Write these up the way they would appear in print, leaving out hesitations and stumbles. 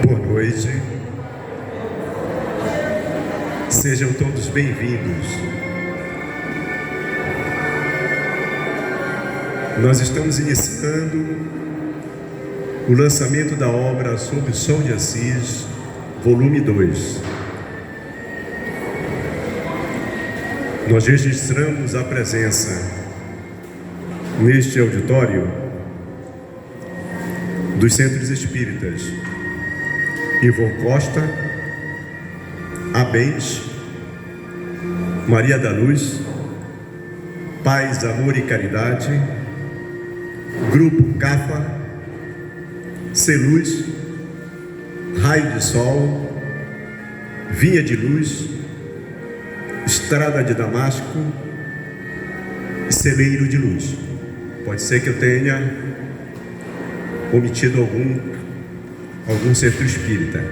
Boa noite. Sejam todos bem-vindos. Nós estamos iniciando o lançamento da obra Sob o Sol de Assis, volume 2. Nós registramos a presença neste auditório dos Centros Espíritas Ivon Costa, Abens, Maria da Luz, Paz, Amor e Caridade, Grupo CAFA, Celuz, Raio de Sol, Vinha de Luz, Estrada de Damasco e Celeiro de Luz. Pode ser que eu tenha omitido algum centro espírita.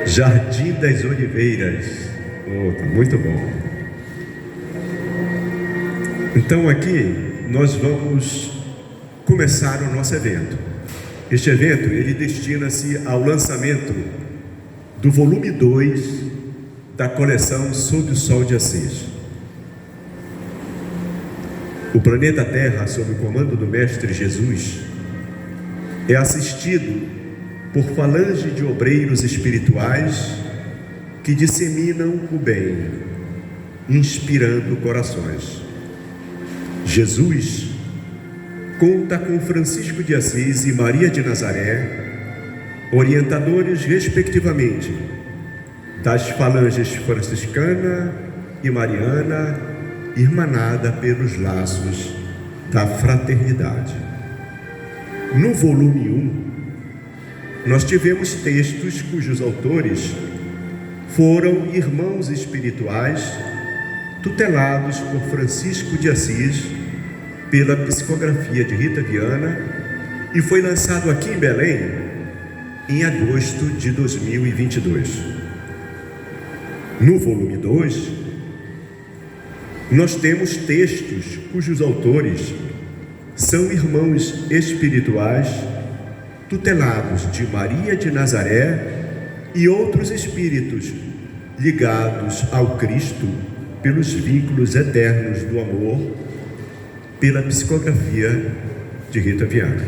Jardim das Oliveiras. Tá muito bom. Então aqui nós vamos começar o nosso evento. Este evento, ele destina-se ao lançamento do volume 2 da coleção Sob o Sol de Assis. O planeta Terra, sob o comando do Mestre Jesus, é assistido por falange de obreiros espirituais que disseminam o bem, inspirando corações. Jesus conta com Francisco de Assis e Maria de Nazaré, orientadores respectivamente das falanges franciscana e mariana, irmanada pelos laços da fraternidade. No volume 1, nós tivemos textos cujos autores foram irmãos espirituais tutelados por Francisco de Assis pela psicografia de Rita Viana e foi lançado aqui em Belém em agosto de 2022. No volume 2, nós temos textos cujos autores são irmãos espirituais tutelados de Maria de Nazaré e outros espíritos ligados ao Cristo pelos vínculos eternos do amor, pela psicografia de Rita Viana.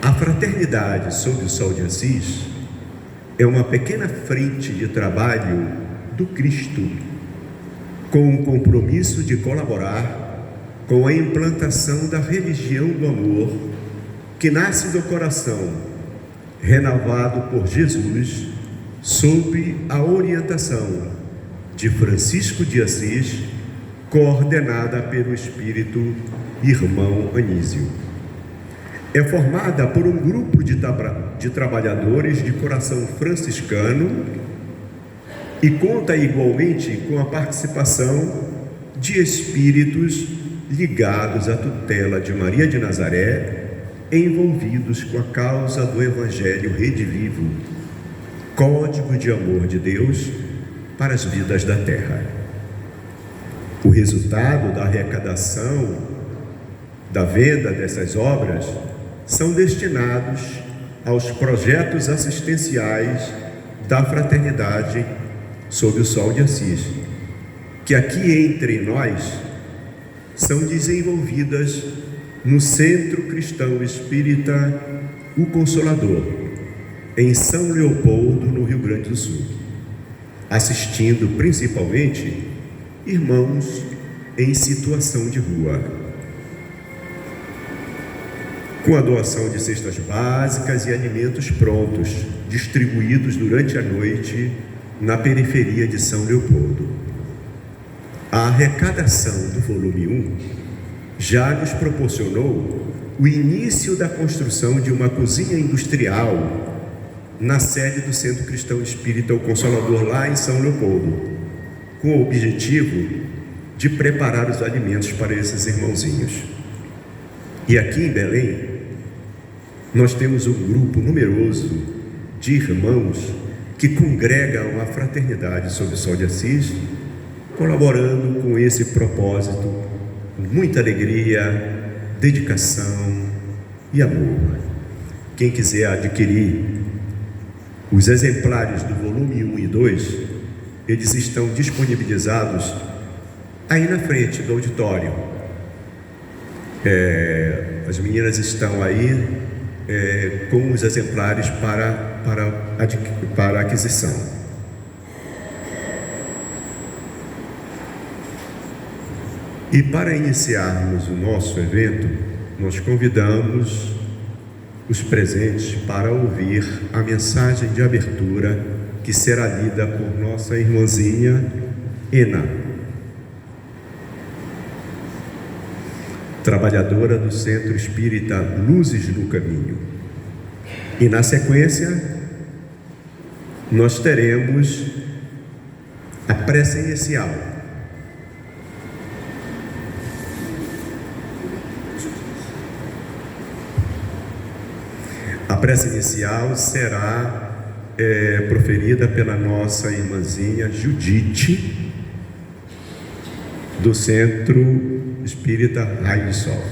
A Fraternidade Sob o Sol de Assis é uma pequena frente de trabalho do Cristo, com o compromisso de colaborar com a implantação da religião do amor, que nasce do coração, renovado por Jesus, sob a orientação de Francisco de Assis, coordenada pelo Espírito Irmão Anísio. É formada por um grupo de trabalhadores de coração franciscano e conta igualmente com a participação de espíritos ligados à tutela de Maria de Nazaré, envolvidos com a causa do Evangelho Redivivo, código de amor de Deus para as vidas da Terra. O resultado da arrecadação, da venda dessas obras, são destinados aos projetos assistenciais da Fraternidade Sob o Sol de Assis, que aqui entre nós são desenvolvidas no Centro Cristão Espírita O Consolador, em São Leopoldo, no Rio Grande do Sul, assistindo principalmente irmãos em situação de rua, com a doação de cestas básicas e alimentos prontos, distribuídos durante a noite na periferia de São Leopoldo. A arrecadação do volume 1 já nos proporcionou o início da construção de uma cozinha industrial na sede do Centro Cristão Espírita O Consolador, lá em São Leopoldo, com o objetivo de preparar os alimentos para esses irmãozinhos. E aqui em Belém, nós temos um grupo numeroso de irmãos que congregam a Fraternidade Sob o Sol de Assis, colaborando com esse propósito com muita alegria, dedicação e amor. Quem quiser adquirir os exemplares do volume 1 e 2, eles estão disponibilizados aí na frente do auditório. As meninas estão aí com os exemplares para aquisição. E para iniciarmos o nosso evento, nós convidamos os presentes para ouvir a mensagem de abertura que será lida por nossa irmãzinha Ena, trabalhadora do Centro Espírita Luzes no Caminho. E na sequência, nós teremos a prece inicial. A prece inicial será proferida pela nossa irmãzinha Judite, do Centro Espírita Raio de Sol.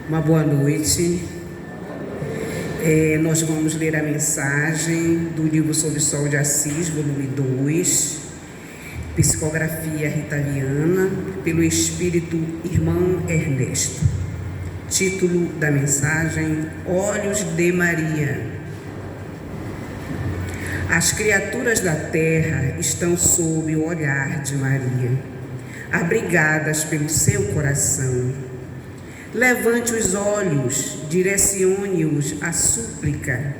Uma boa noite. Nós vamos ler a mensagem do livro Sob o Sol de Assis, volume 2, psicografia Ritaviana, pelo Espírito Irmão Ernesto. Título da mensagem: Olhos de Maria. As criaturas da terra estão sob o olhar de Maria, abrigadas pelo seu coração. Levante os olhos, direcione-os à súplica,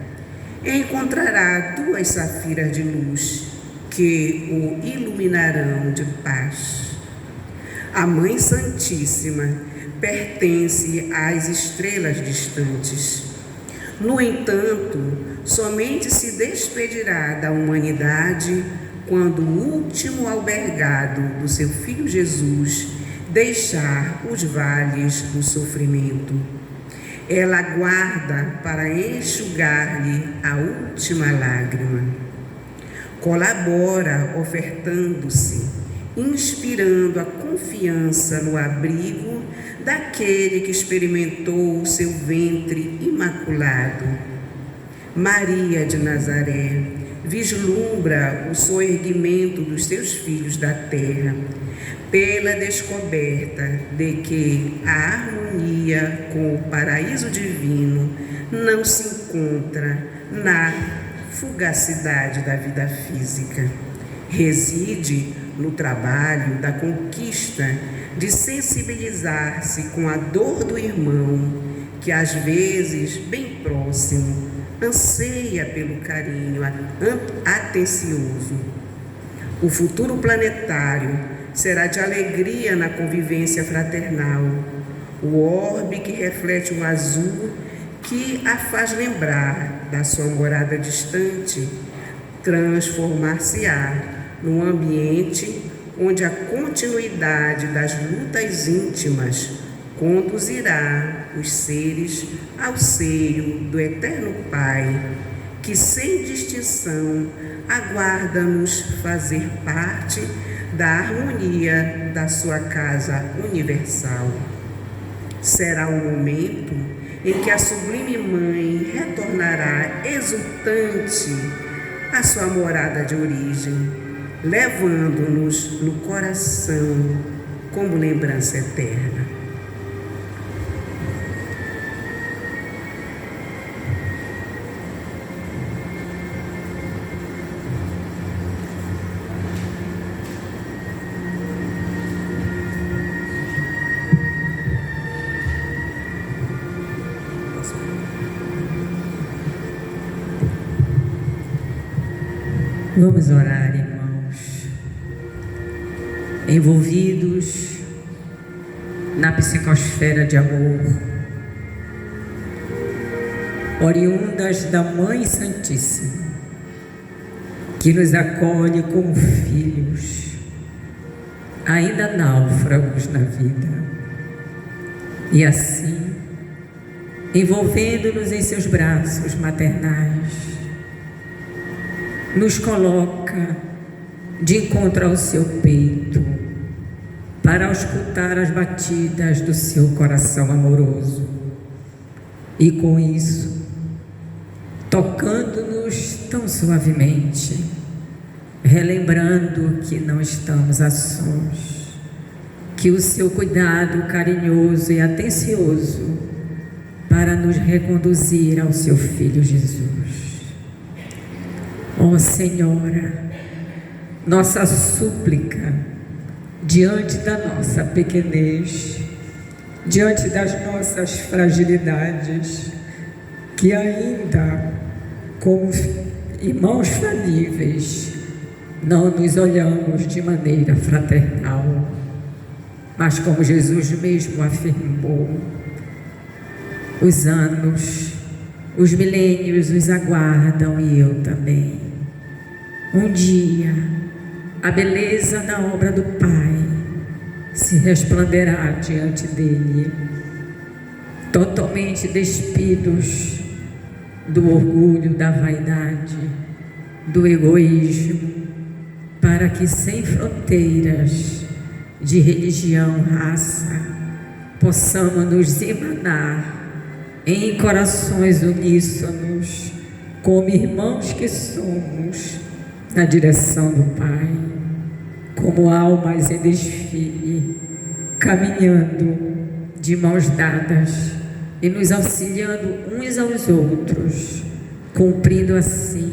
e encontrará duas safiras de luz que o iluminarão de paz. A Mãe Santíssima pertence às estrelas distantes. No entanto, somente se despedirá da humanidade quando o último albergado do seu Filho Jesus deixar os vales do sofrimento. Ela aguarda para enxugar-lhe a última lágrima. Colabora ofertando-se, inspirando a confiança no abrigo daquele que experimentou o seu ventre imaculado. Maria de Nazaré vislumbra o soerguimento dos seus filhos da terra, pela descoberta de que a harmonia com o paraíso divino não se encontra na fugacidade da vida física. Reside no trabalho da conquista de sensibilizar-se com a dor do irmão, que às vezes, bem próximo, anseia pelo carinho atencioso. O futuro planetário será de alegria na convivência fraternal. O orbe que reflete o azul que a faz lembrar da sua morada distante, transformar-se-á num ambiente onde a continuidade das lutas íntimas conduzirá os seres ao seio do Eterno Pai, que sem distinção aguarda-nos fazer parte da harmonia da sua casa universal. Será o momento em que a sublime Mãe retornará exultante à sua morada de origem, levando-nos no coração como lembrança eterna. Vamos orar, irmãos, envolvidos na psicosfera de amor, oriundas da Mãe Santíssima, que nos acolhe como filhos, ainda náufragos na vida, e assim, envolvendo-nos em seus braços maternais, nos coloca de encontro ao seu peito para escutar as batidas do seu coração amoroso. E com isso, tocando-nos tão suavemente, relembrando que não estamos a sós, que o seu cuidado carinhoso e atencioso para nos reconduzir ao seu Filho Jesus. Ó Senhora, nossa súplica diante da nossa pequenez, diante das nossas fragilidades, que ainda, como irmãos falíveis, não nos olhamos de maneira fraternal, mas como Jesus mesmo afirmou, os anos, os milênios os aguardam e eu também. Um dia, a beleza da obra do Pai se resplanderá diante dele, totalmente despidos do orgulho, da vaidade, do egoísmo, para que sem fronteiras de religião, raça, possamos nos emanar em corações uníssonos, como irmãos que somos, na direção do Pai, como almas em desfile, caminhando de mãos dadas e nos auxiliando uns aos outros, cumprindo assim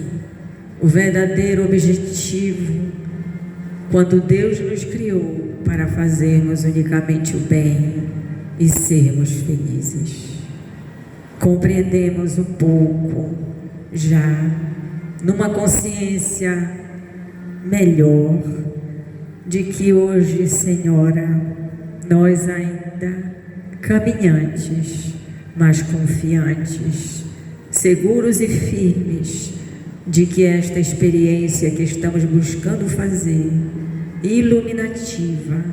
o verdadeiro objetivo, quando Deus nos criou para fazermos unicamente o bem e sermos felizes. Compreendemos um pouco já, numa consciência melhor, de que hoje, Senhora, nós ainda caminhantes, mas confiantes, seguros e firmes de que esta experiência que estamos buscando fazer, iluminativa,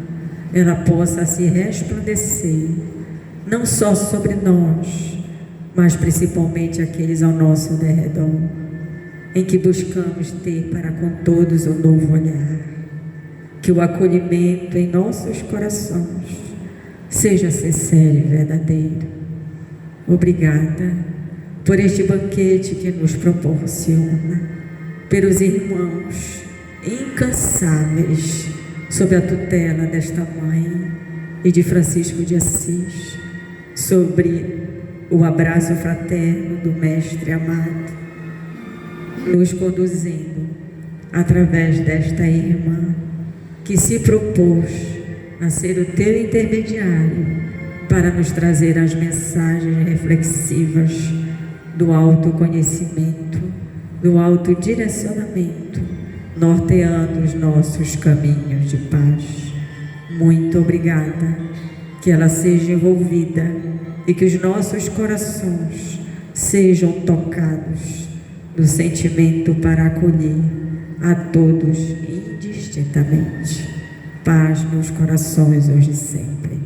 ela possa se resplandecer, não só sobre nós, mas principalmente aqueles ao nosso derredor, em que buscamos ter para com todos um novo olhar, que o acolhimento em nossos corações seja sincero e verdadeiro. Obrigada por este banquete que nos proporciona, pelos irmãos incansáveis sob a tutela desta mãe e de Francisco de Assis, sobre o abraço fraterno do Mestre amado, nos conduzindo através desta irmã que se propôs a ser o teu intermediário para nos trazer as mensagens reflexivas do autoconhecimento, do autodirecionamento, norteando os nossos caminhos de paz. Muito obrigada, que ela seja envolvida e que os nossos corações sejam tocados do sentimento para acolher a todos indistintamente. Paz nos corações hoje e sempre.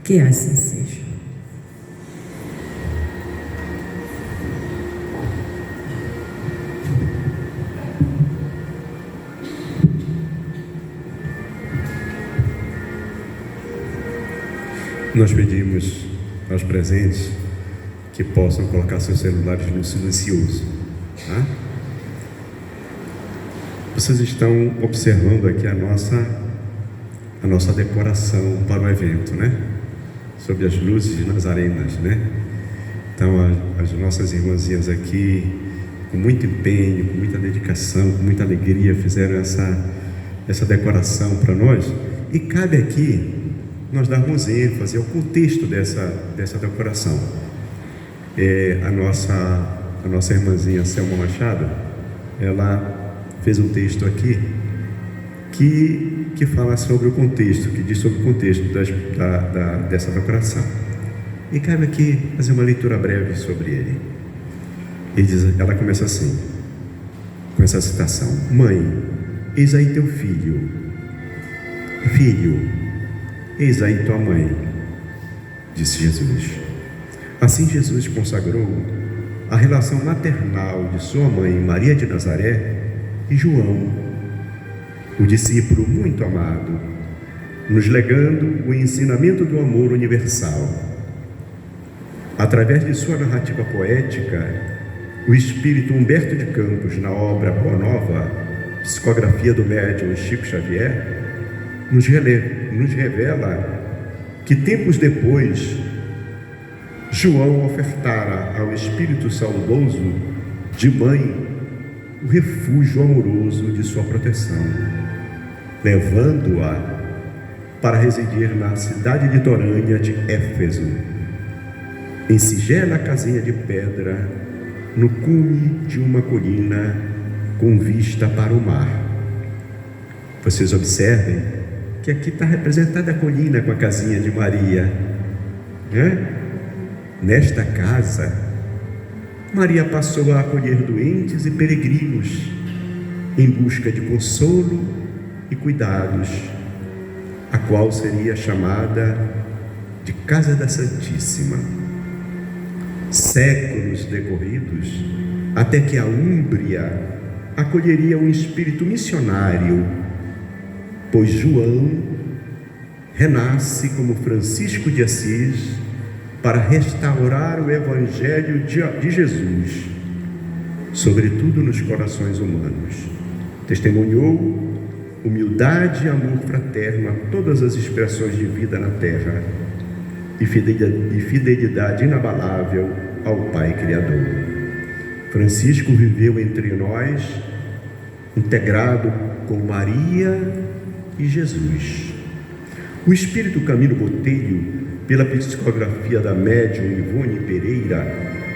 Que assim seja. Nós pedimos aos presentes que possam colocar seus celulares no silencioso, tá? Vocês estão observando aqui a nossa decoração para o evento, né? Sob as luzes nazarenas, né? Então as nossas irmãzinhas aqui, com muito empenho, com muita dedicação, com muita alegria, fizeram essa decoração para nós. E cabe aqui nós darmos ênfase ao contexto dessa decoração. A nossa irmãzinha Selma Machado, ela fez um texto aqui que fala sobre o contexto, que diz sobre o contexto dessa decoração. E cabe aqui fazer uma leitura breve sobre ele. Ela começa assim, com essa citação: Mãe, eis aí teu filho. Filho, eis aí tua mãe, disse Jesus. Assim Jesus consagrou a relação maternal de sua mãe Maria de Nazaré e João, o discípulo muito amado, nos legando o ensinamento do amor universal. Através de sua narrativa poética, o espírito Humberto de Campos, na obra Boa Nova, psicografia do médium Chico Xavier, nos revela que tempos depois, João ofertara ao espírito saudoso de mãe o refúgio amoroso de sua proteção, levando-a para residir na cidade litorânea de Éfeso, em singela casinha de pedra, no cume de uma colina com vista para o mar. Vocês observem que aqui está representada a colina com a casinha de Maria, né? Nesta casa, Maria passou a acolher doentes e peregrinos em busca de consolo e cuidados, a qual seria chamada de Casa da Santíssima. Séculos decorridos, até que a Úmbria acolheria um espírito missionário, pois João renasce como Francisco de Assis para restaurar o Evangelho de Jesus, sobretudo nos corações humanos. Testemunhou humildade e amor fraterno a todas as expressões de vida na terra e fidelidade inabalável ao Pai Criador. Francisco viveu entre nós, integrado com Maria e Jesus. O espírito Camilo Botelho, pela psicografia da médium Ivone Pereira,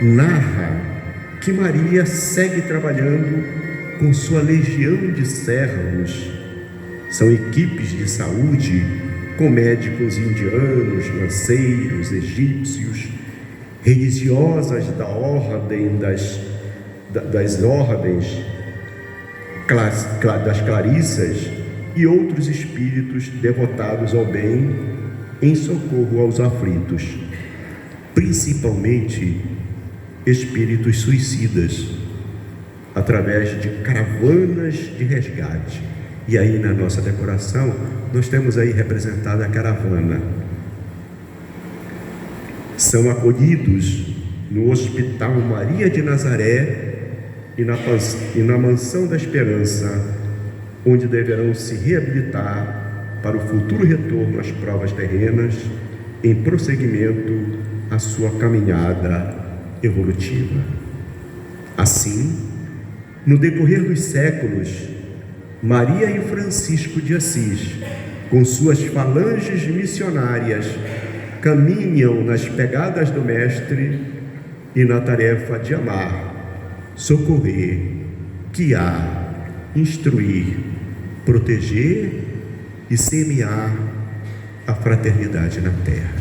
narra que Maria segue trabalhando com sua legião de servos. São equipes de saúde com médicos indianos, lanceiros, egípcios, religiosas da ordem das ordens das Clarissas e outros espíritos devotados ao bem em socorro aos aflitos, principalmente espíritos suicidas, através de caravanas de resgate. E aí na nossa decoração nós temos aí representada a caravana. São acolhidos no Hospital Maria de Nazaré e na Mansão da Esperança, onde deverão se reabilitar para o futuro retorno às provas terrenas, em prosseguimento à sua caminhada evolutiva. Assim, no decorrer dos séculos, Maria e Francisco de Assis, com suas falanges missionárias, caminham nas pegadas do Mestre e na tarefa de amar, socorrer, guiar, instruir, proteger e semear a fraternidade na terra.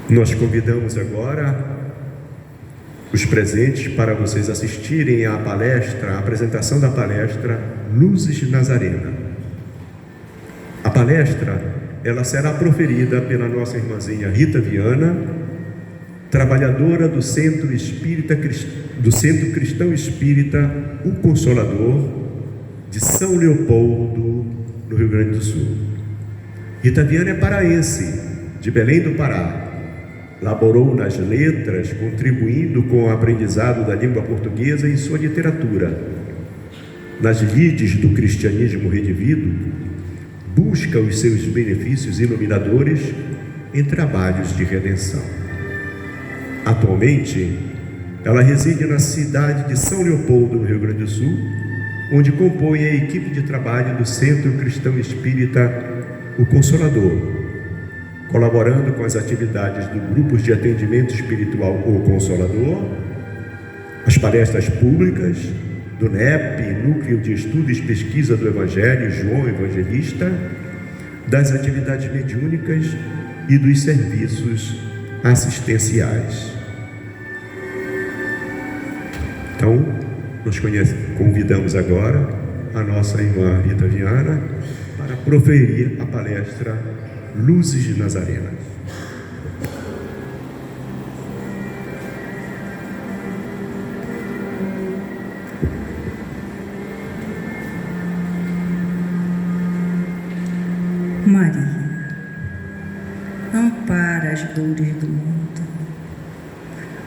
Nós convidamos agora os presentes para vocês assistirem à palestra, à apresentação da palestra Luzes Nazarena. A palestra, ela será proferida pela nossa irmãzinha Rita Viana, trabalhadora do Centro Cristão Espírita O Consolador, de São Leopoldo, no Rio Grande do Sul. Rita Viana é paraense, de Belém do Pará. Laborou nas letras, contribuindo com o aprendizado da língua portuguesa e sua literatura. Nas lides do cristianismo redivido, busca os seus benefícios iluminadores em trabalhos de redenção. Atualmente, ela reside na cidade de São Leopoldo, no Rio Grande do Sul, onde compõe a equipe de trabalho do Centro Cristão Espírita O Consolador, colaborando com as atividades do Grupos de Atendimento Espiritual O Consolador, as palestras públicas do NEP, Núcleo de Estudos e Pesquisa do Evangelho João Evangelista, das atividades mediúnicas e dos serviços assistenciais. Então, nós convidamos agora a nossa irmã Rita Viana para proferir a palestra Luzes Nazarenas. as dores do mundo.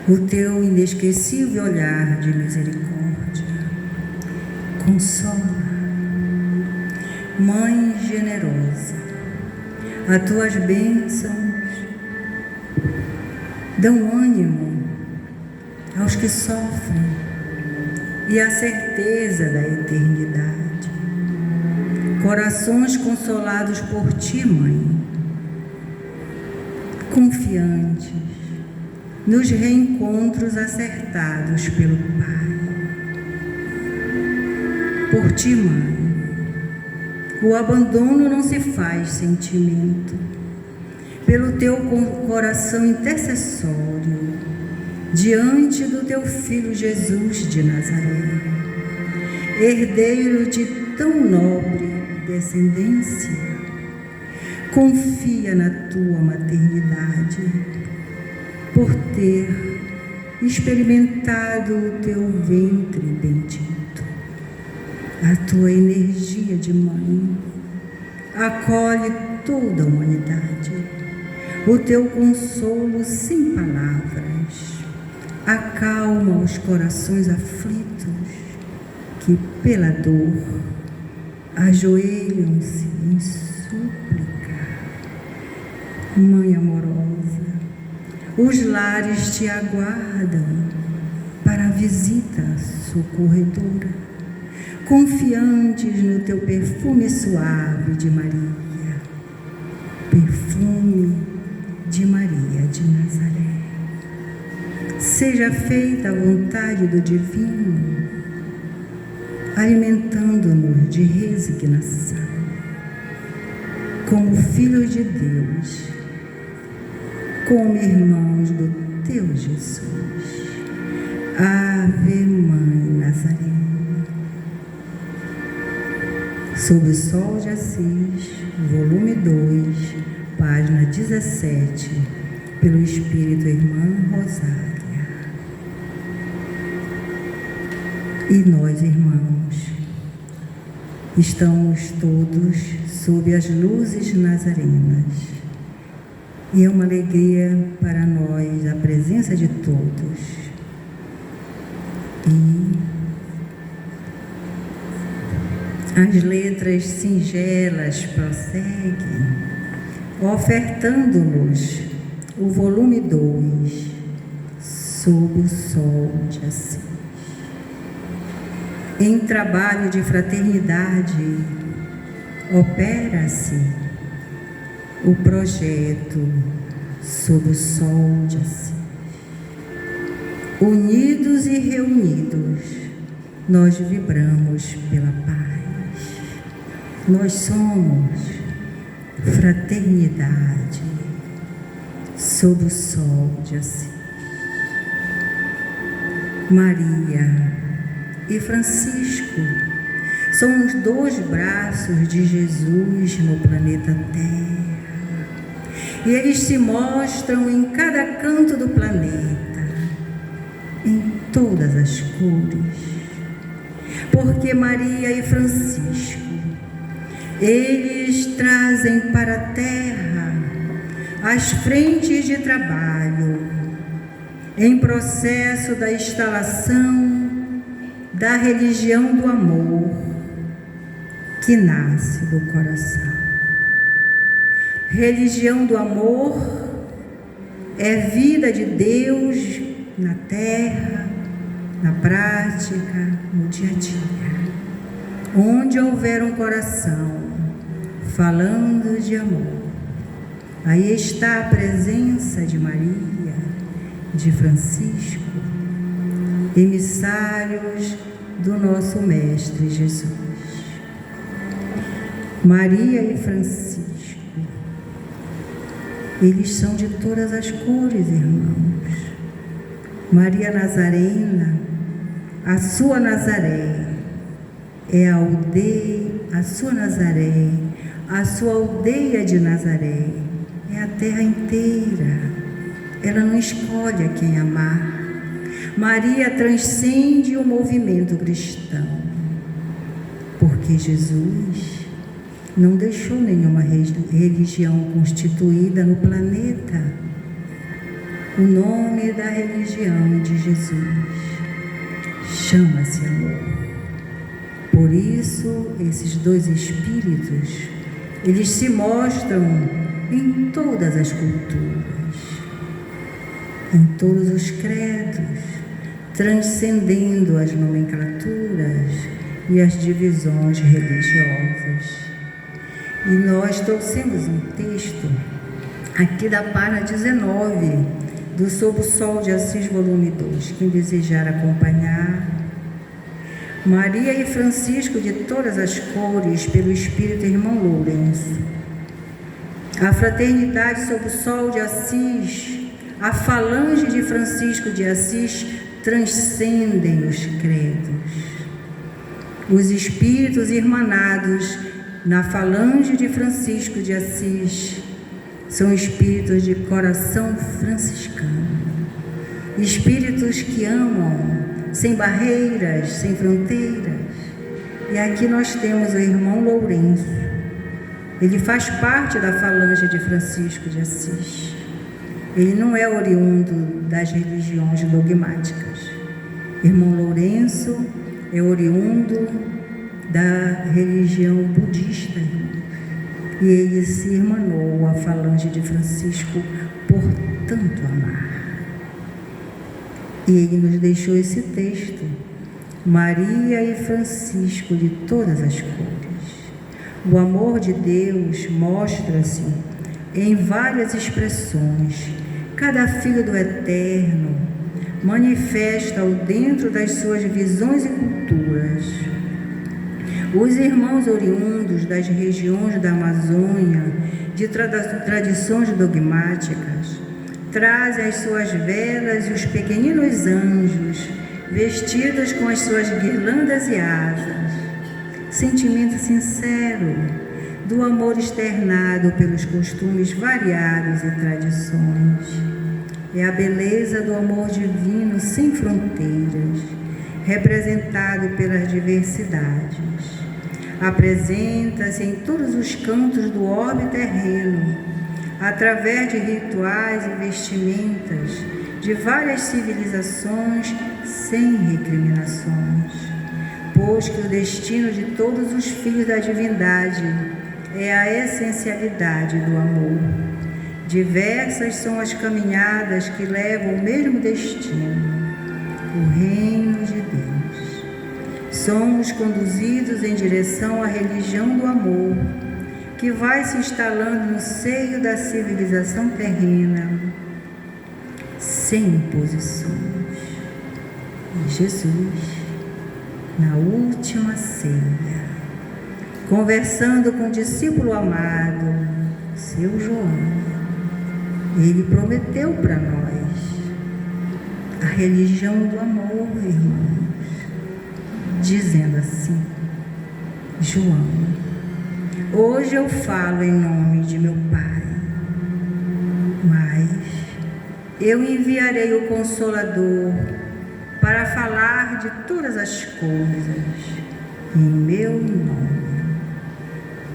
O teu inesquecível olhar de misericórdia consola. Mãe generosa, as tuas bênçãos dão ânimo aos que sofrem e a certeza da eternidade. Corações consolados por ti, Mãe, confiantes nos reencontros acertados pelo Pai. Por ti, Mãe, o abandono não se faz sentimento. Pelo teu coração intercessório, diante do teu Filho Jesus de Nazaré, herdeiro de tão nobre descendência, confia na tua maternidade, por ter experimentado o teu ventre bendito. A tua energia de mãe acolhe toda a humanidade. O teu consolo sem palavras acalma os corações aflitos que pela dor ajoelham-se em súplica. Mãe amorosa, os lares te aguardam para a visita socorredora, confiantes no teu perfume suave de Maria, perfume de Maria de Nazaré. Seja feita a vontade do Divino, alimentando-nos de resignação, como filhos de Deus, como irmãos do teu Jesus. Ave Mãe Nazarena. Sob o Sol de Assis, volume 2, página 17, pelo Espírito Irmã Rosália. E nós, irmãos, estamos todos sob as luzes nazarenas. E é uma alegria para nós a presença de todos. E as letras singelas prosseguem, ofertando-nos o volume 2, Sob o Sol de Assis. Em trabalho de fraternidade, opera-se o projeto Sob o Sol de Assis. Unidos e reunidos, nós vibramos pela paz. Nós somos fraternidade sob o Sol de Assis. Maria e Francisco são os dois braços de Jesus no planeta Terra. E eles se mostram em cada canto do planeta, em todas as cores. Porque Maria e Francisco, eles trazem para a Terra as frentes de trabalho em processo da instalação da religião do amor que nasce do coração. Religião do amor é vida de Deus na terra, na prática, no dia a dia. Onde houver um coração falando de amor, aí está a presença de Maria, de Francisco, emissários do nosso Mestre Jesus. Maria e Francisco, eles são de todas as cores, irmãos. Maria Nazarena, a sua Nazaré, é a aldeia, a sua Nazaré, a sua aldeia de Nazaré, é a terra inteira. Ela não escolhe a quem amar. Maria transcende o movimento cristão, porque Jesus não deixou nenhuma religião constituída no planeta. O nome da religião de Jesus chama-se amor. Por isso, esses dois espíritos, eles se mostram em todas as culturas, em todos os credos, transcendendo as nomenclaturas e as divisões religiosas. E nós trouxemos um texto aqui da página 19 do Sob o Sol de Assis, volume 2. Quem desejar acompanhar. Maria e Francisco de todas as cores, pelo Espírito Irmão Lourenço. A fraternidade sob o sol de Assis, a falange de Francisco de Assis transcendem os credos. Os espíritos irmanados na falange de Francisco de Assis são espíritos de coração franciscano, espíritos que amam sem barreiras, sem fronteiras. E aqui nós temos o irmão Lourenço. Ele faz parte da falange de Francisco de Assis. Ele não é oriundo das religiões dogmáticas. Irmão Lourenço é oriundo da religião budista, e ele se irmanou à falange de Francisco por tanto amar. E ele nos deixou esse texto: Maria e Francisco de todas as cores. O amor de Deus mostra-se em várias expressões. Cada filho do Eterno manifesta-o dentro das suas visões e culturas. Os irmãos oriundos das regiões da Amazônia, de tradições dogmáticas, trazem as suas velas e os pequeninos anjos, vestidos com as suas guirlandas e asas. Sentimento sincero do amor externado pelos costumes variados e tradições. É a beleza do amor divino sem fronteiras, representado pelas diversidades. Apresenta-se em todos os cantos do orbe terreno, através de rituais e vestimentas de várias civilizações sem recriminações, pois que o destino de todos os filhos da divindade é a essencialidade do amor. Diversas são as caminhadas que levam ao mesmo destino, o reino de Deus. Somos conduzidos em direção à religião do amor, que vai se instalando no seio da civilização terrena, sem imposições. E Jesus, na última ceia, conversando com o discípulo amado, seu João, ele prometeu para nós a religião do amor, irmãos, dizendo assim: João, hoje eu falo em nome de meu Pai, mas eu enviarei o Consolador para falar de todas as coisas em meu nome.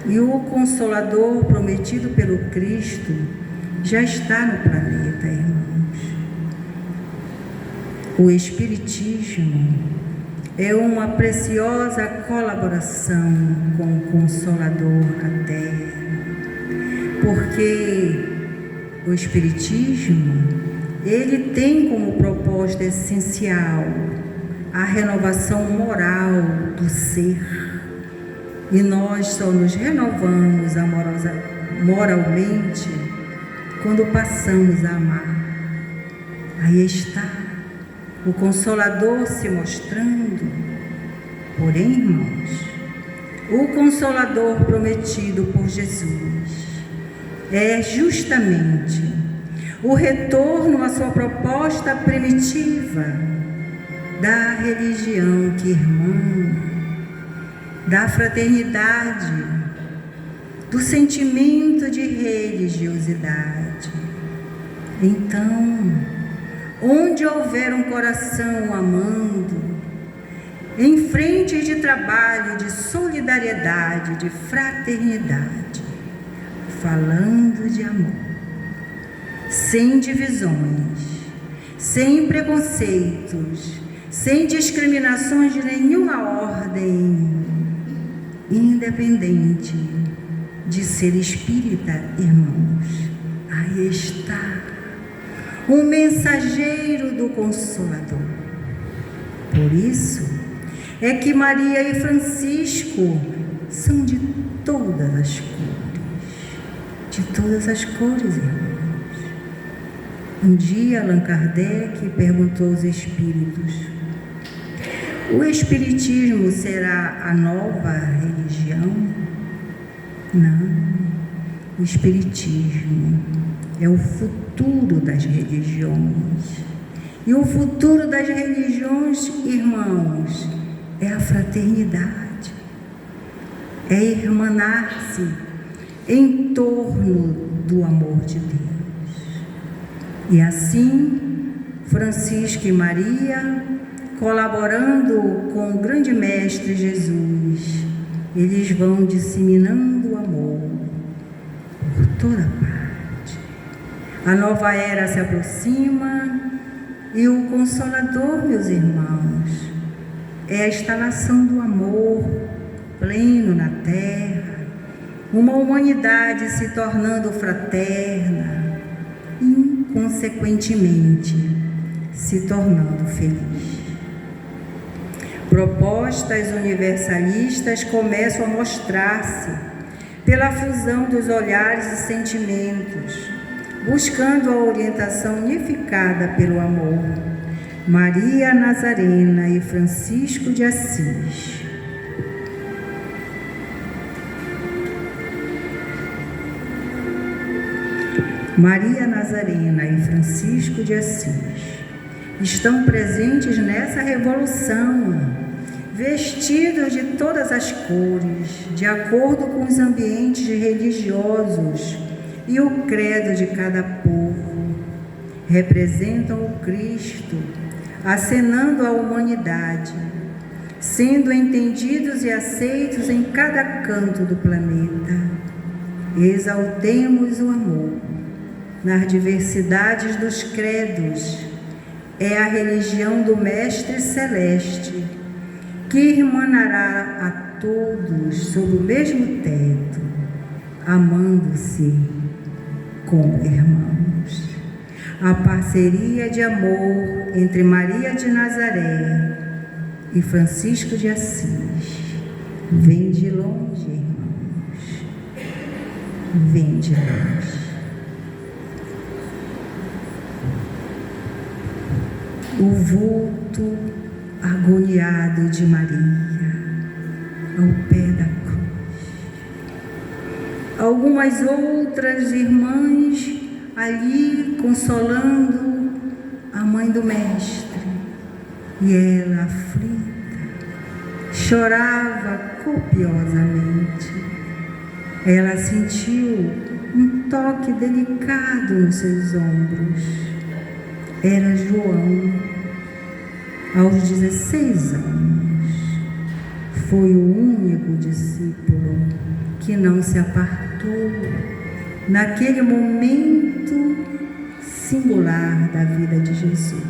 E o Consolador prometido pelo Cristo já está no planeta, irmãos. O Espiritismo é uma preciosa colaboração com o Consolador na Terra, porque o Espiritismo, ele tem como proposta essencial a renovação moral do ser, e nós só nos renovamos moralmente quando passamos a amar. Aí está o Consolador se mostrando. Porém, irmãos, o Consolador prometido por Jesus é justamente o retorno à sua proposta primitiva da religião que irmã, da fraternidade, do sentimento de religiosidade. Então, onde houver um coração amando, em frente de trabalho, de solidariedade, de fraternidade, falando de amor, sem divisões, sem preconceitos, sem discriminações de nenhuma ordem, independente de ser espírita, irmãos. Aí está um mensageiro do Consolador. Por isso é que Maria e Francisco são de todas as cores, irmãos. Um dia Allan Kardec perguntou aos espíritos: o espiritismo será a nova religião? Não, o espiritismo é o futuro das religiões. E o futuro das religiões, irmãos, é a fraternidade, é irmanar-se em torno do amor de Deus. E assim, Francisco e Maria, colaborando com o grande Mestre Jesus, eles vão disseminando o amor por toda parte. A nova era se aproxima e o Consolador, meus irmãos, é a instalação do amor pleno na terra, uma humanidade se tornando fraterna e, consequentemente, se tornando feliz. Propostas universalistas começam a mostrar-se pela fusão dos olhares e sentimentos, buscando a orientação unificada pelo amor. Maria Nazarena e Francisco de Assis. Maria Nazarena e Francisco de Assis estão presentes nessa revolução, vestidos de todas as cores, de acordo com os ambientes religiosos e o credo de cada povo. Representam o Cristo, acenando à humanidade, sendo entendidos e aceitos em cada canto do planeta. Exaltemos o amor nas diversidades dos credos. É a religião do Mestre Celeste, que irmanará a todos sob o mesmo teto, amando-se como irmãos. A parceria de amor entre Maria de Nazaré e Francisco de Assis vem de longe, irmãos, vem de longe. O vulto agoniado de Maria ao pé da cruz. Algumas outras irmãs ali consolando a mãe do Mestre, e ela, aflita, chorava copiosamente. Ela sentiu um toque delicado nos seus ombros. Era João, aos 16 anos. Foi o único discípulo que não se apartou naquele momento singular da vida de Jesus.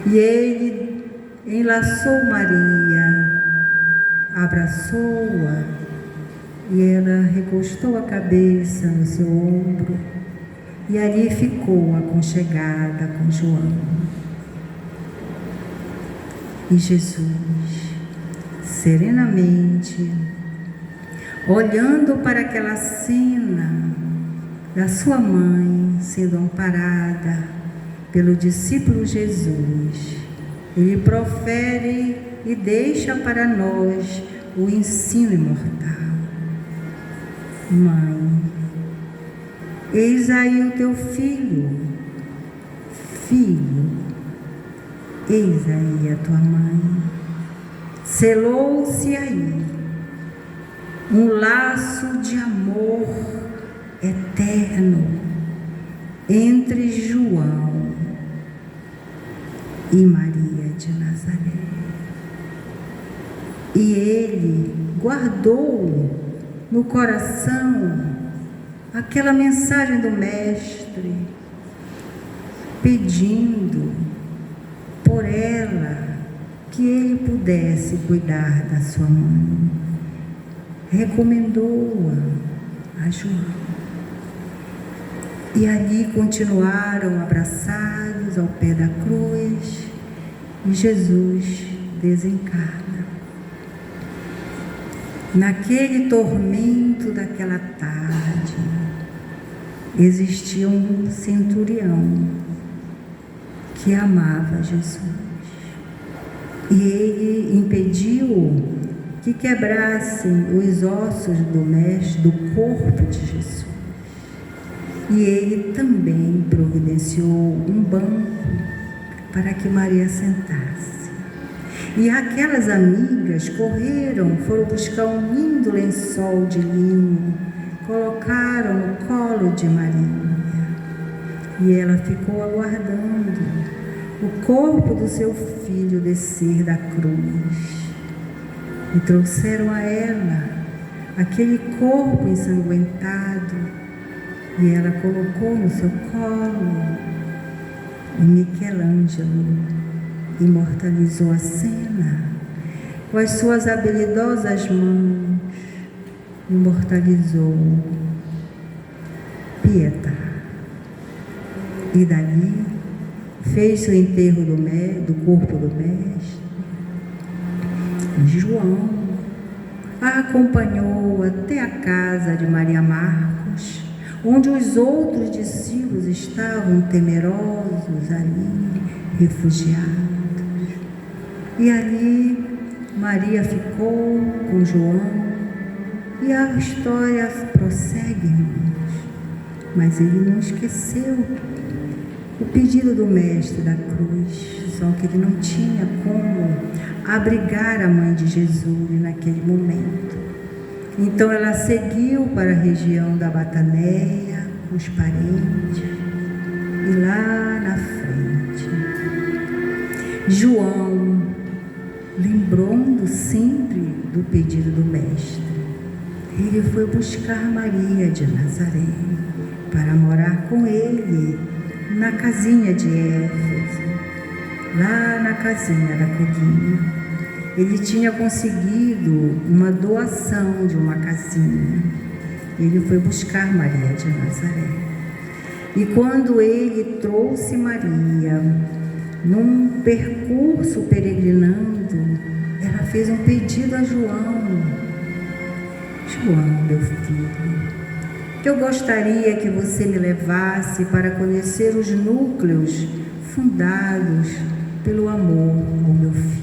E ele enlaçou Maria, abraçou-a, e ela recostou a cabeça no seu ombro, e ali ficou aconchegada com João. E Jesus, serenamente, olhando para aquela cena da sua mãe sendo amparada pelo discípulo Jesus, ele profere e deixa para nós o ensino imortal. Mãe, eis aí o teu filho. Filho, eis aí a tua mãe. Selou-se aí um laço de amor eterno entre João e Maria de Nazaré. E ele guardou no coração aquela mensagem do Mestre, pedindo por ela que ele pudesse cuidar da sua mãe. Recomendou-a a João. E ali continuaram abraçados ao pé da cruz, e Jesus desencarna. Naquele tormento daquela tarde, existia um centurião que amava Jesus. E ele impediu que quebrassem os ossos do Mestre, do corpo de Jesus. E ele também providenciou um banco para que Maria sentasse. E aquelas amigas correram, foram buscar um lindo lençol de linho, colocaram no colo de Maria. E ela ficou aguardando o corpo do seu filho descer da cruz. E trouxeram a ela aquele corpo ensanguentado, e ela colocou no seu colo. E Michelangelo imortalizou a cena com as suas habilidosas mãos, imortalizou Pietà. E dali fez o enterro do corpo do Mestre. João a acompanhou até a casa de Maria Marcos, onde os outros discípulos estavam temerosos ali, refugiados. E ali Maria ficou com João, e a história prossegue, irmãos. Mas ele não esqueceu o pedido do Mestre da cruz, só que ele não tinha como abrigar a mãe de Jesus naquele momento. Então ela seguiu para a região da Bataneia, com os parentes, e lá na frente, João, lembrando sempre do pedido do Mestre, ele foi buscar Maria de Nazaré para morar com ele na casinha de Éfeso, lá na casinha da Coguinha. Ele tinha conseguido uma doação de uma casinha. Ele foi buscar Maria de Nazaré. E quando ele trouxe Maria, num percurso peregrinando, ela fez um pedido a João. João, meu filho, eu gostaria que você me levasse para conhecer os núcleos fundados pelo amor ao meu filho.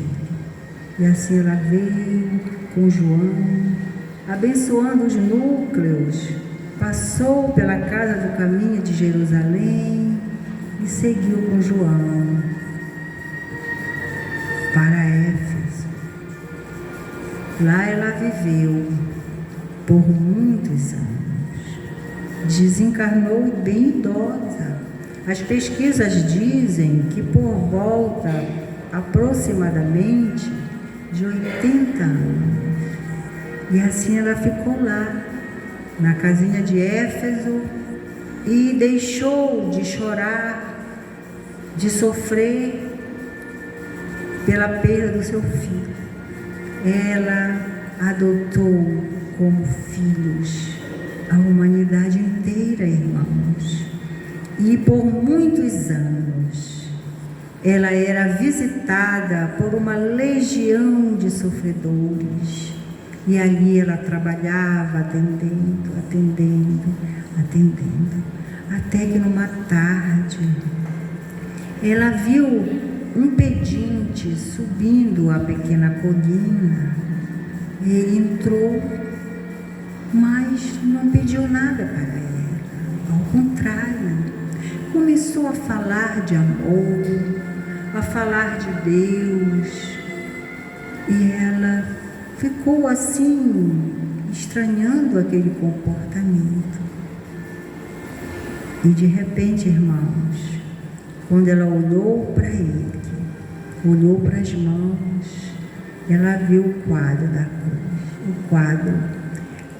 E assim ela veio com João, abençoando os núcleos, passou pela casa do caminho de Jerusalém e seguiu com João para Éfeso. Lá ela viveu por muitos anos, desencarnou bem idosa. As pesquisas dizem que por volta aproximadamente de 80 anos. E assim ela ficou lá, na casinha de Éfeso, e deixou de chorar, de sofrer pela perda do seu filho. Ela adotou como filhos a humanidade inteira, irmãos. E por muitos anos ela era visitada por uma legião de sofredores. E ali ela trabalhava, atendendo, até que numa tarde ela viu um pedinte subindo a pequena colina. Ele entrou, mas não pediu nada para ela. Ao contrário, começou a falar de amor, a falar de Deus, e ela ficou assim, estranhando aquele comportamento. E de repente, irmãos, quando ela olhou para ele, olhou para as mãos, ela viu o quadro da cruz,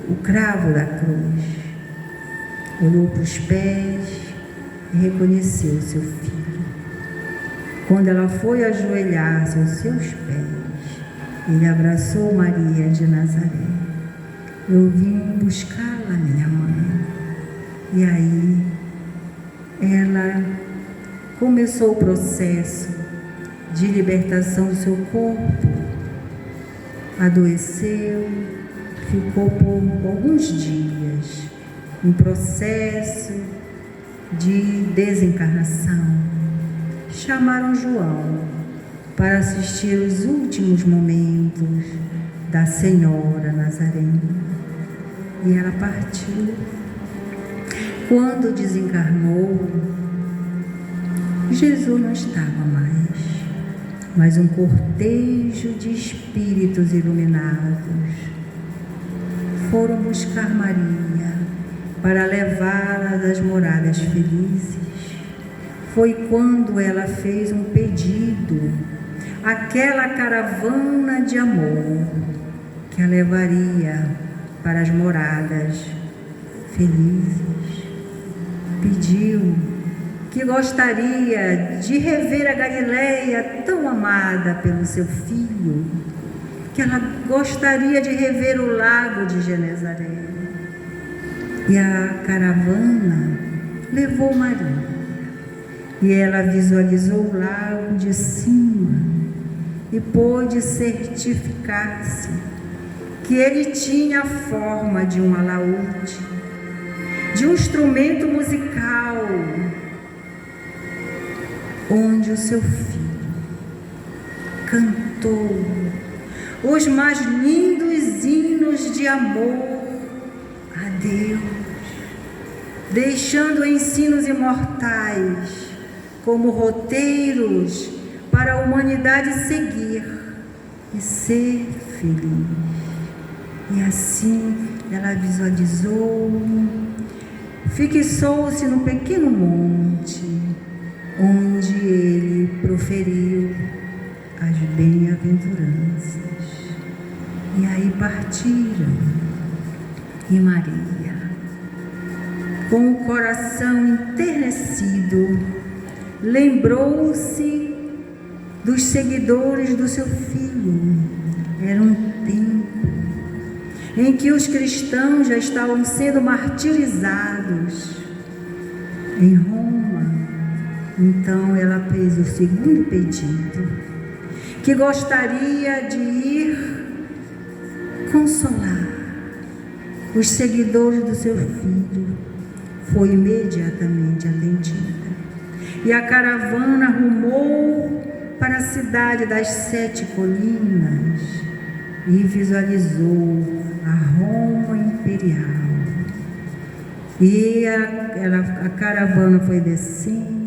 o cravo da cruz. olhou para os pés e reconheceu seu filho. Quando ela foi ajoelhar-se aos seus pés, ele abraçou Maria de Nazaré. Eu vim buscá-la, minha mãe. E aí, ela começou o processo de libertação do seu corpo, adoeceu, ficou por alguns dias em processo de desencarnação. Chamaram João para assistir os últimos momentos da Senhora Nazarena e ela partiu. Quando desencarnou, Jesus não estava mais, mas um cortejo de espíritos iluminados foram buscar Maria para levá-la das moradas felizes. Foi quando ela fez um pedido, aquela caravana de amor que a levaria para as moradas felizes. Pediu que gostaria de rever a Galileia tão amada pelo seu filho, que ela gostaria de rever o lago de Genezaré. E a caravana levou Maria. E ela visualizou o lago de cima e pôde certificar-se que ele tinha a forma de um alaúde, de um instrumento musical, onde o seu filho cantou os mais lindos hinos de amor a Deus, deixando ensinos imortais como roteiros para a humanidade seguir e ser feliz. E assim ela visualizou, fixou-se no pequeno monte onde ele proferiu as bem-aventuranças. E aí partiram. E Maria, com o coração enternecido, lembrou-se dos seguidores do seu filho. Era um tempo em que os cristãos já estavam sendo martirizados em Roma. Então ela fez o segundo pedido, que gostaria de ir consolar os seguidores do seu filho. Foi imediatamente atendida. E a caravana rumou para a cidade das 7 colinas e visualizou a Roma imperial. E a caravana foi descendo,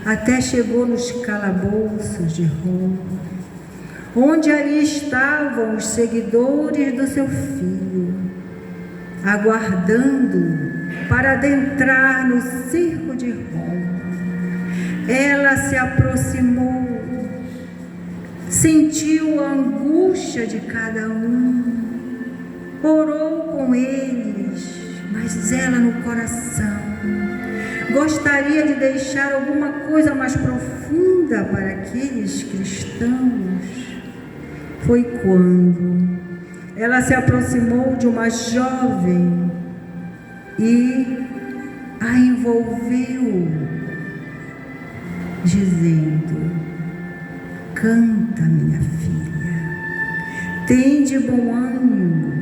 até chegou nos calabouços de Roma, onde ali estavam os seguidores do seu filho, aguardando para adentrar no circo de Roma. Ela se aproximou, sentiu a angústia de cada um, orou com eles, mas ela no coração gostaria de deixar alguma coisa mais profunda para aqueles cristãos. Foi quando ela se aproximou de uma jovem e a envolveu, dizendo: canta, minha filha, tem de bom ânimo.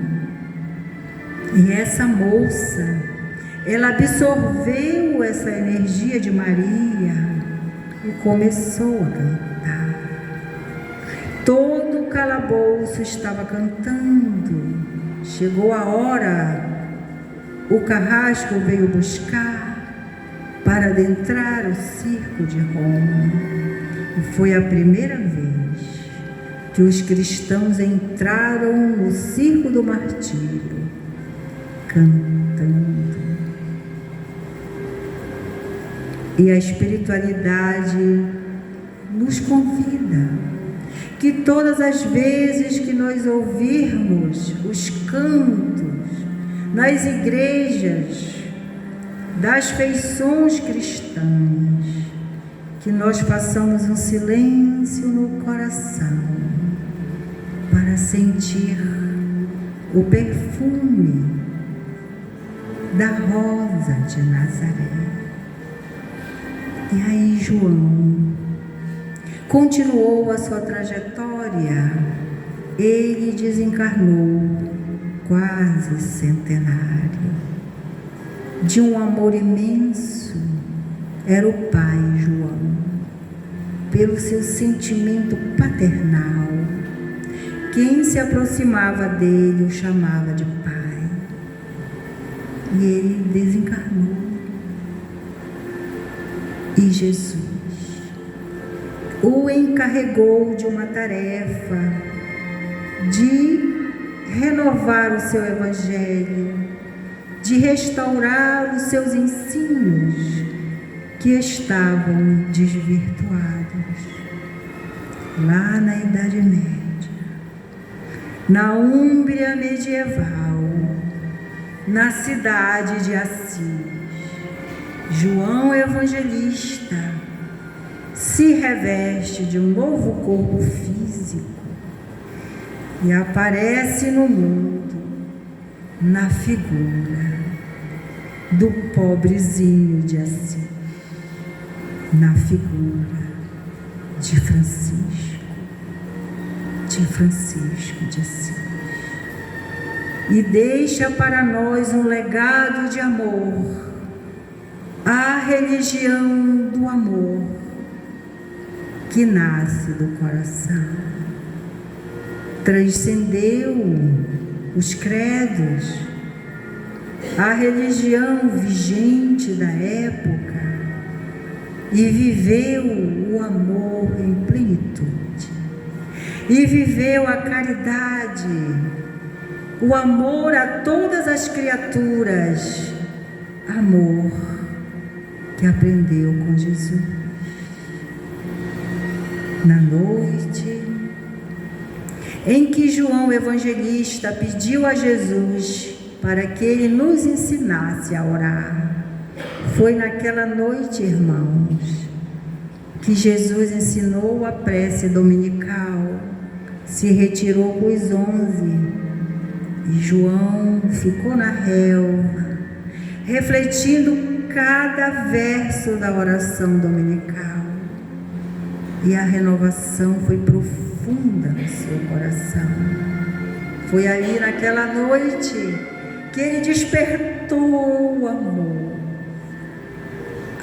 E essa moça, ela absorveu essa energia de Maria e começou a cantar. Todo o calabouço estava cantando. Chegou a hora, o carrasco veio buscar para adentrar o circo de Roma. E foi a primeira vez que os cristãos entraram no circo do martírio, cantando. E a espiritualidade nos convida que todas as vezes que nós ouvirmos os cantos nas igrejas, das feições cristãs, que nós façamos um silêncio no coração para sentir o perfume da rosa de Nazaré. E aí João continuou a sua trajetória. Ele desencarnou quase centenário. De um amor imenso, era o pai João, pelo seu sentimento paternal. Quem se aproximava dele o chamava de pai. E ele desencarnou. E Jesus o encarregou de uma tarefa de renovar o seu evangelho, de restaurar os seus ensinos que estavam desvirtuados. Lá na Idade Média, na Úmbria medieval, na cidade de Assis, João Evangelista se reveste de um novo corpo físico e aparece no mundo na figura do pobrezinho de Assis, na figura de Francisco de Assis, e deixa para nós um legado de amor, a religião do amor que nasce do coração. Transcendeu os credos, a religião vigente da época, e viveu o amor em plenitude, e viveu a caridade, o amor a todas as criaturas, amor que aprendeu com Jesus. Na noite em que João Evangelista pediu a Jesus para que ele nos ensinasse a orar, foi naquela noite, irmãos, que Jesus ensinou a prece dominical, se retirou com os 11, e João ficou na relva, refletindo cada verso da oração dominical. E a renovação foi profunda no seu coração. Foi ali naquela noite que ele despertou o amor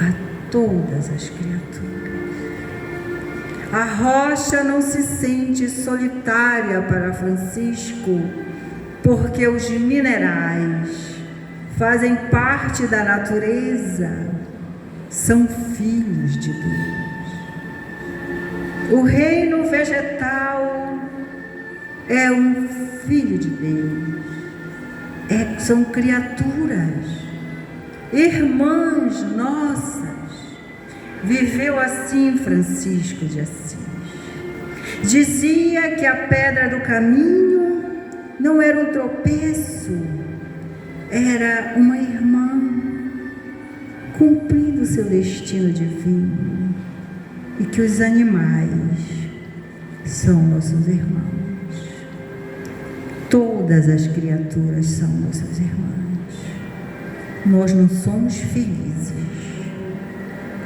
a todas as criaturas. A rocha não se sente solitária para Francisco, porque os minerais fazem parte da natureza, são filhos de Deus. O reino vegetal é um filho de Deus, são criaturas, irmãs nossas. Viveu assim Francisco de Assis. Dizia que a pedra do caminho não era um tropeço, era uma irmã cumprindo seu destino divino, e que os animais são nossos irmãos. Todas as criaturas são nossas irmãs. Nós não somos felizes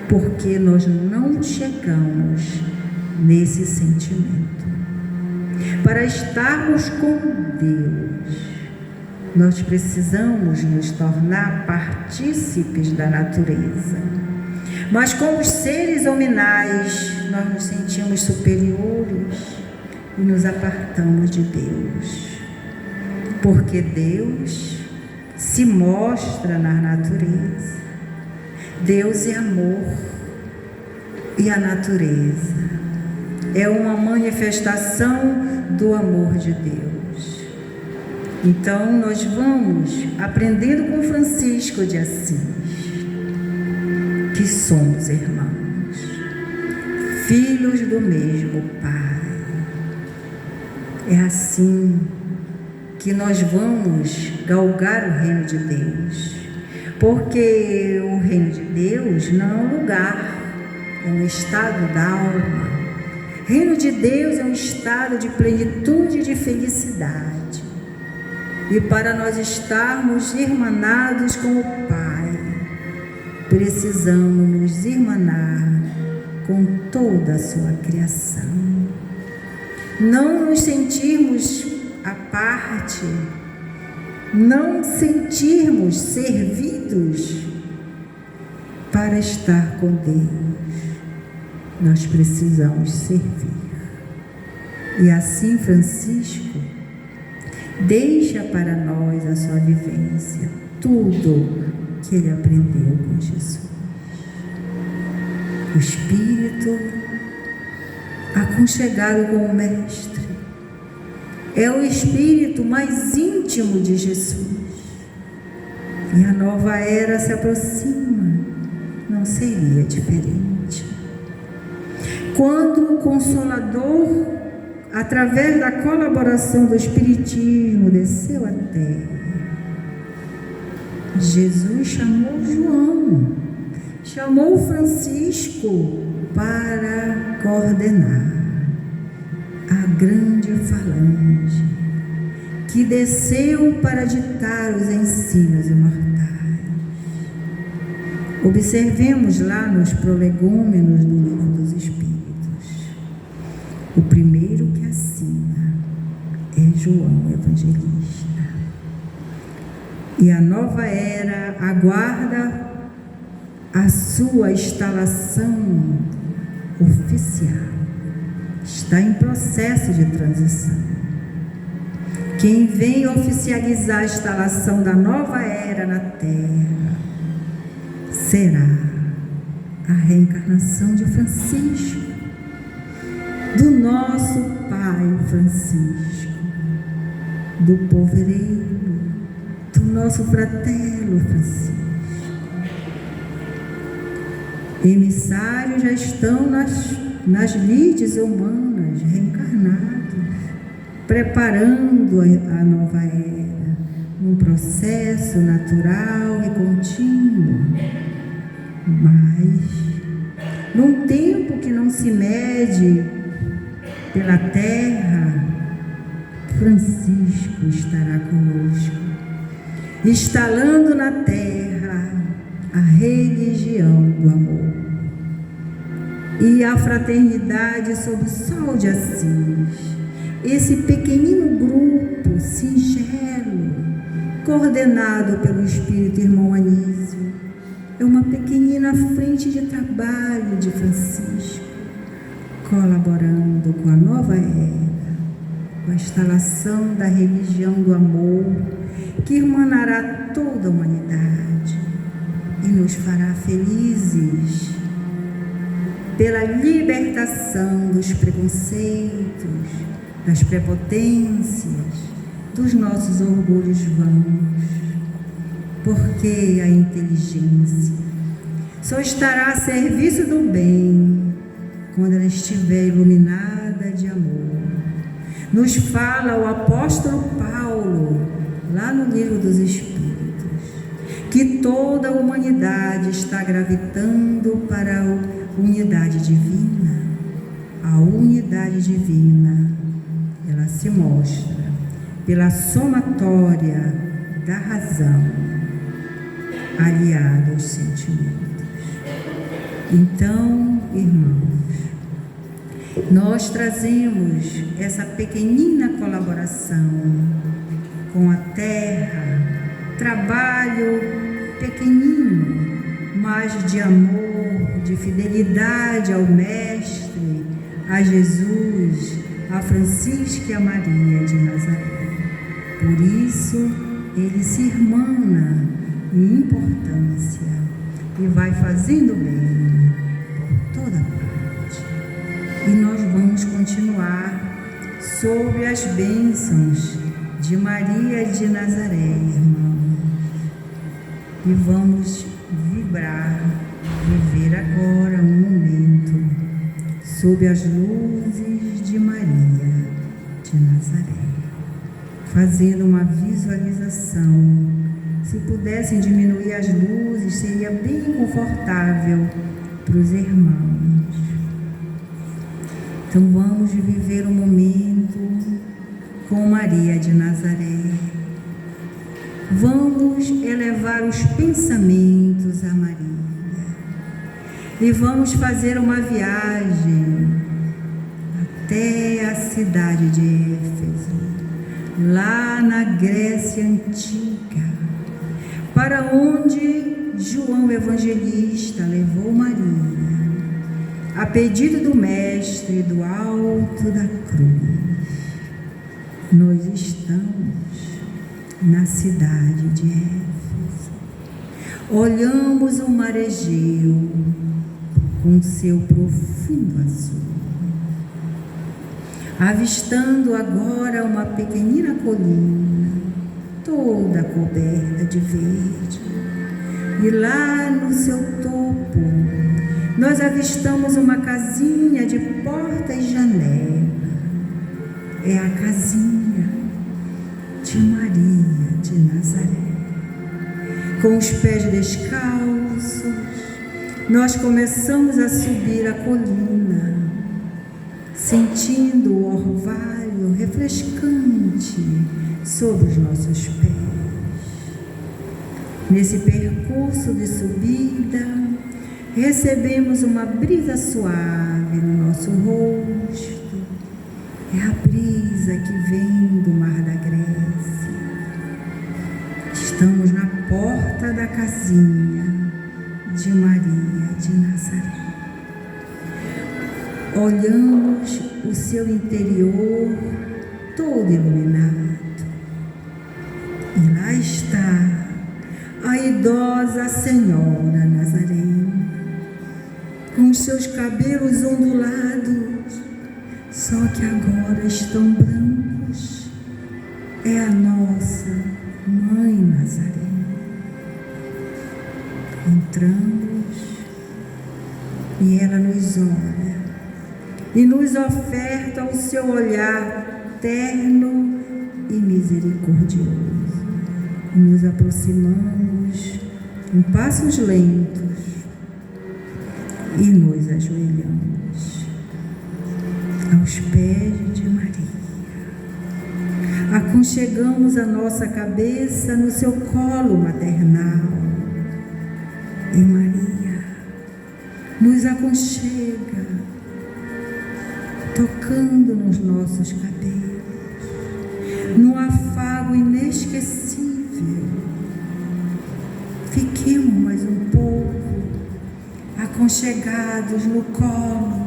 porque nós não chegamos nesse sentimento. Para estarmos com Deus, nós precisamos nos tornar partícipes da natureza. Mas como os seres hominais, nós nos sentimos superiores e nos apartamos de Deus. Porque Deus se mostra na natureza. Deus é amor, e a natureza é uma manifestação do amor de Deus. Então nós vamos aprendendo com Francisco de Assis que somos irmãos, filhos do mesmo Pai. É assim que nós vamos galgar o reino de Deus. Porque o reino de Deus não é um lugar, é um estado da alma. Reino de Deus é um estado de plenitude e de felicidade. E para nós estarmos irmanados com o Pai, precisamos nos irmanar com toda a sua criação. Não nos sentirmos à parte, não sentirmos servidos para estar com Deus. Nós precisamos servir. E assim Francisco deixa para nós a sua vivência, tudo que ele aprendeu com Jesus. O Espírito aconchegado com o Mestre é o Espírito mais íntimo de Jesus. E a nova era se aproxima, não seria diferente. Quando o Consolador, através da colaboração do Espiritismo, desceu à terra, Jesus chamou João, chamou Francisco para coordenar a grande falange que desceu para ditar os ensinos imortais. Observemos lá nos prolegômenos do Livro dos Espíritos. O primeiro que assina é João Evangelista. E a nova era aguarda a sua instalação oficial. Está em processo de transição. Quem vem oficializar a instalação da nova era na Terra será a reencarnação de Francisco, do nosso Pai Francisco, do povreiro, do nosso fratelo Francisco. Emissários já estão nas lides humanas, reencarnados, preparando a nova era, num processo natural e contínuo. Mas, num tempo que não se mede pela terra, Francisco estará conosco, instalando na terra a religião do amor e a fraternidade sob o sol de Assis. Esse pequenino grupo singelo, coordenado pelo Espírito Irmão Anísio, é uma pequenina frente de trabalho de Francisco, colaborando com a nova era, com a instalação da religião do amor, que irmanará toda a humanidade e nos fará felizes pela libertação dos preconceitos, das prepotências, dos nossos orgulhos vãos, porque a inteligência só estará a serviço do bem quando ela estiver iluminada de amor. Nos fala o apóstolo Paulo, lá no Livro dos Espíritos, que toda a humanidade está gravitando para a unidade divina. A unidade divina, ela se mostra pela somatória da razão aliada aos sentimentos. Então, irmãos, nós trazemos essa pequenina colaboração com a terra, trabalho pequenino, mas de amor, de fidelidade ao Mestre, a Jesus, a Francisco e a Maria de Nazaré. Por isso, ele se irmana em importância e vai fazendo bem por toda parte. E nós vamos continuar sob as bênçãos de Maria de Nazaré, irmãos. E vamos vibrar, viver agora um momento sob as luzes de Maria de Nazaré. fazendo uma visualização. Se pudessem diminuir as luzes, seria bem confortável para os irmãos. Então vamos viver um momento com Maria de Nazaré. Vamos elevar os pensamentos a Maria e vamos fazer uma viagem até a cidade de Éfeso, lá na Grécia Antiga, para onde João Evangelista levou Maria, a pedido do Mestre do alto da cruz. Nós estamos na cidade de Éfeso. Olhamos o mar Egeu com seu profundo azul, avistando agora uma pequenina colina, toda coberta de verde. E lá no seu topo, nós avistamos uma casinha de porta e janela. É a casinha de Maria de Nazaré. Com os pés descalços, nós começamos a subir a colina, sentindo o orvalho refrescante sobre os nossos pés. Nesse percurso de subida, recebemos uma brisa suave no nosso rosto. É a brisa que vem do mar da Grécia. Estamos na porta da casinha de Maria de Nazaré. Olhamos o seu interior todo iluminado. E lá está a idosa Senhora Nazarena, com seus cabelos ondulados, só que agora estão brancos. É a nossa Mãe Nazaré. Entramos e ela nos olha e nos oferta o seu olhar terno e misericordioso. E nos aproximamos em passos lentos e nos ajoelhamos aos pés de Maria. Aconchegamos a nossa cabeça no seu colo maternal. E Maria nos aconchega, tocando nos nossos cabelos, num afago inesquecível. Fiquemos mais um pouco aconchegados no colo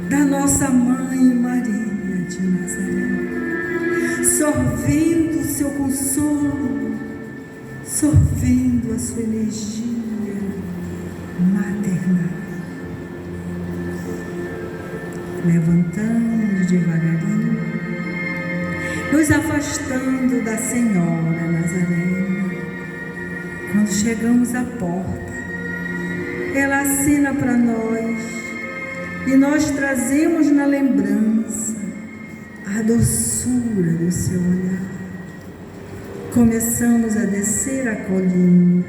da nossa Mãe Maria de Nazaré, sorvendo o seu consolo, sorvendo a sua energia maternal. Levantamos devagarinho, nos afastando da Senhora Nazarena. Quando chegamos à porta, ela acena para nós e nós trazemos na lembrança a doçura do seu olhar. Começamos a descer a colina,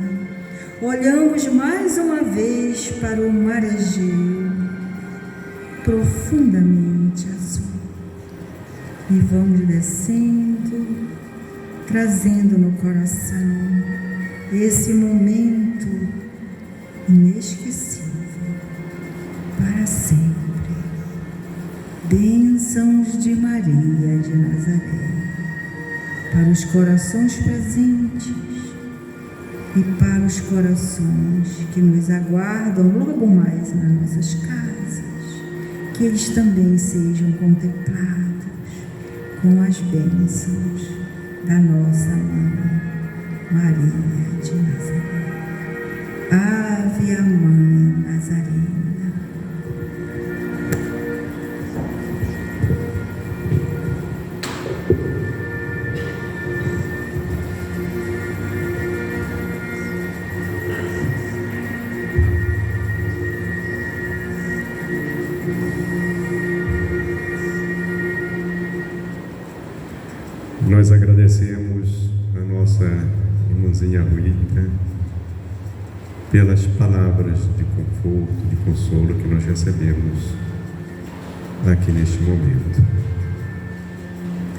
olhamos mais uma vez para o mar Egeu, profundamente azul, e vamos descendo, trazendo no coração esse momento inesquecível para sempre. Bênçãos de Maria de Nazaré para os corações presentes e para os corações que nos aguardam logo mais nas nossas casas, que eles também sejam contemplados com as bênçãos da nossa Mãe Maria de Nazaré. Ave a Mãe Nazarena. Nós agradecemos a nossa irmãzinha Rita pelas palavras de conforto, de consolo que nós recebemos aqui neste momento.